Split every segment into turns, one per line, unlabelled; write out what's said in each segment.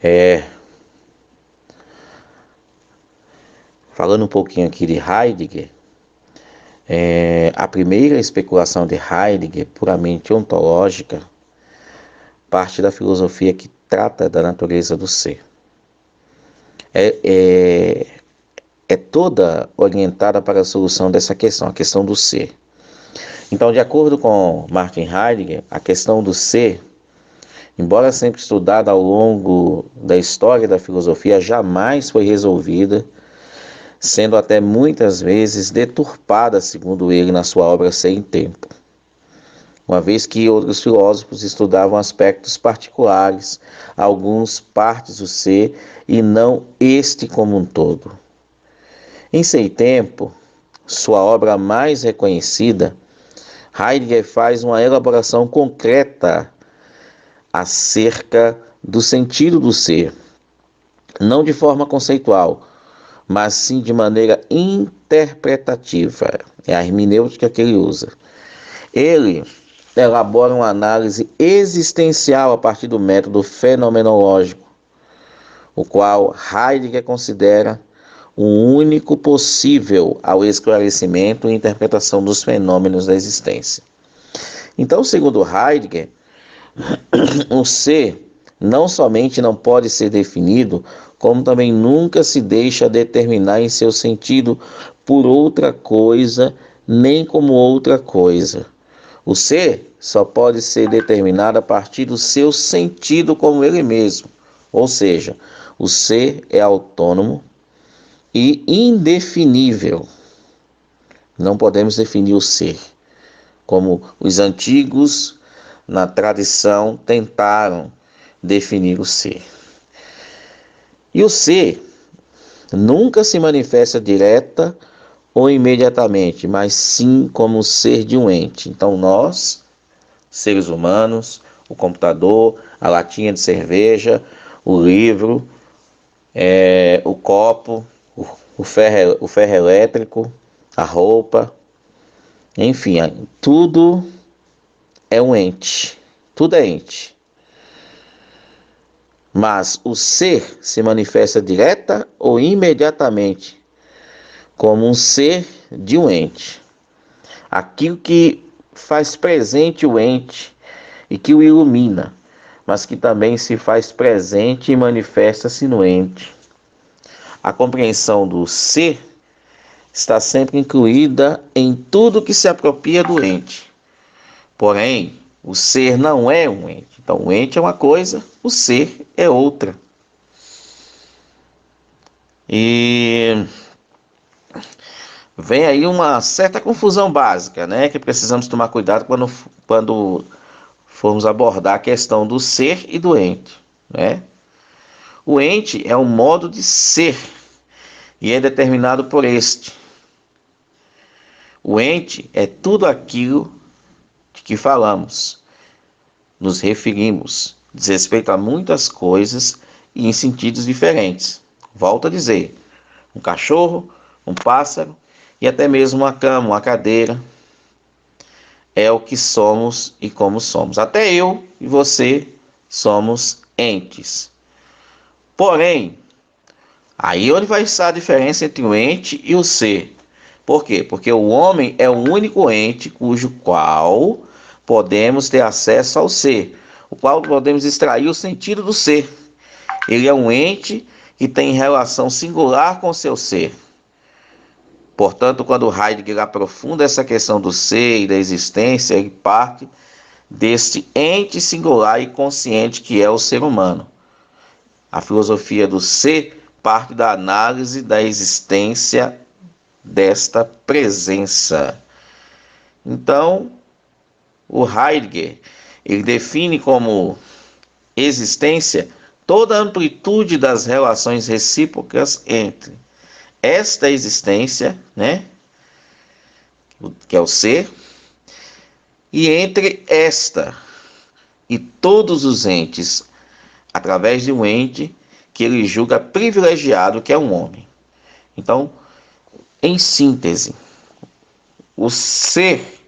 É, falando um pouquinho aqui de Heidegger, a primeira especulação de Heidegger, puramente ontológica, parte da filosofia que trata da natureza do ser. É, é, é toda orientada para a solução dessa questão, a questão do ser. Então, de acordo com Martin Heidegger, a questão do ser, embora sempre estudada ao longo da história da filosofia, jamais foi resolvida, sendo até muitas vezes deturpada, segundo ele, na sua obra Ser e Tempo. Uma vez que outros filósofos estudavam aspectos particulares, alguns partes do ser, e não este como um todo. Em Ser e Tempo, sua obra mais reconhecida, Heidegger faz uma elaboração concreta acerca do sentido do ser, não de forma conceitual, mas sim de maneira interpretativa. É a hermenêutica que ele usa. Ele elabora uma análise existencial a partir do método fenomenológico, o qual Heidegger considera o único possível ao esclarecimento e interpretação dos fenômenos da existência. Então, segundo Heidegger, o ser não somente não pode ser definido, como também nunca se deixa determinar em seu sentido por outra coisa, nem como outra coisa. O ser só pode ser determinado a partir do seu sentido como ele mesmo. Ou seja, o ser é autônomo e indefinível. Não podemos definir o ser, como os antigos na tradição tentaram definir o ser. E o ser nunca se manifesta direta ou imediatamente, mas sim como o ser de um ente. Então nós, seres humanos, o computador, a latinha de cerveja, o livro, o copo, o ferro elétrico, a roupa, enfim, tudo é um ente. Tudo é ente. Mas o ser se manifesta direta ou imediatamente como um ser de um ente. Aquilo que faz presente o ente e que o ilumina, mas que também se faz presente e manifesta-se no ente. A compreensão do ser está sempre incluída em tudo que se apropria do ente. Porém, o ser não é um ente. Então, o ente é uma coisa, o ser é outra. E vem aí uma certa confusão básica, né? Que precisamos tomar cuidado quando formos abordar a questão do ser e do ente, né? O ente é um modo de ser e é determinado por este. O ente é tudo aquilo de que falamos, nos referimos, diz respeito a muitas coisas e em sentidos diferentes. Volto a dizer, um cachorro, um pássaro e até mesmo uma cama, uma cadeira, é o que somos e como somos. Até eu e você somos entes. Porém, aí onde vai estar a diferença entre o ente e o ser? Por quê? Porque o homem é o único ente cujo qual podemos ter acesso ao ser, o qual podemos extrair o sentido do ser. Ele é um ente que tem relação singular com seu ser. Portanto, quando Heidegger aprofunda essa questão do ser e da existência, ele parte deste ente singular e consciente que é o ser humano. A filosofia do ser parte da análise da existência desta presença. Então, o Heidegger, ele define como existência toda a amplitude das relações recíprocas entre esta existência, né, que é o ser, e entre esta e todos os entes, através de um ente que ele julga privilegiado, que é um homem. Então, em síntese, o ser,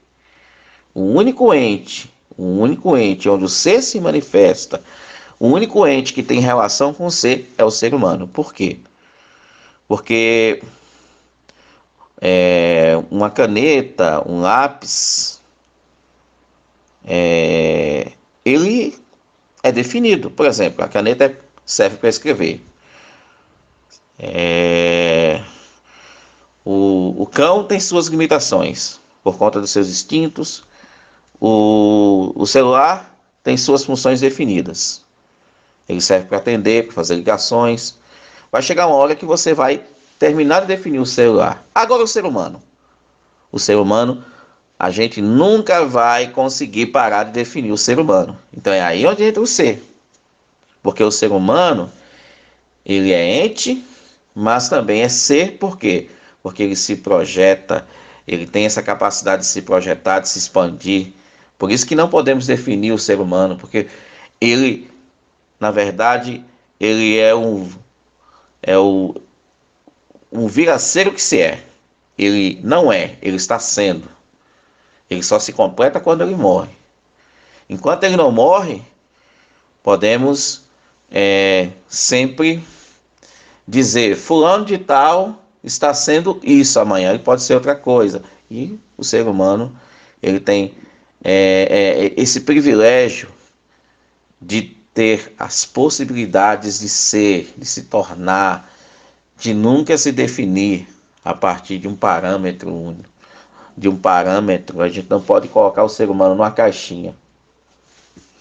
o único ente onde o ser se manifesta, O único ente que tem relação com o ser é o ser humano. Por quê? Porque uma caneta, um lápis, ele é definido. Por exemplo, a caneta serve para escrever. O cão tem suas limitações por conta dos seus instintos. O celular tem suas funções definidas. Ele serve para atender, para fazer ligações. Vai chegar uma hora que você vai terminar de definir o celular. Agora o ser humano. O ser humano, a gente nunca vai conseguir parar de definir o ser humano. Então é aí onde entra o ser. Porque o ser humano, ele é ente, mas também é ser. Por quê? Porque ele se projeta, ele tem essa capacidade de se projetar, de se expandir. Por isso que não podemos definir o ser humano, porque ele, na verdade, ele um viraceiro que se é. Ele não é, ele está sendo. Ele só se completa quando ele morre. Enquanto ele não morre, podemos sempre dizer, fulano de tal está sendo isso, amanhã ele pode ser outra coisa. E o ser humano, ele tem esse privilégio de ter as possibilidades de ser, de se tornar, de nunca se definir a partir de um parâmetro único. De um parâmetro, a gente não pode colocar o ser humano numa caixinha.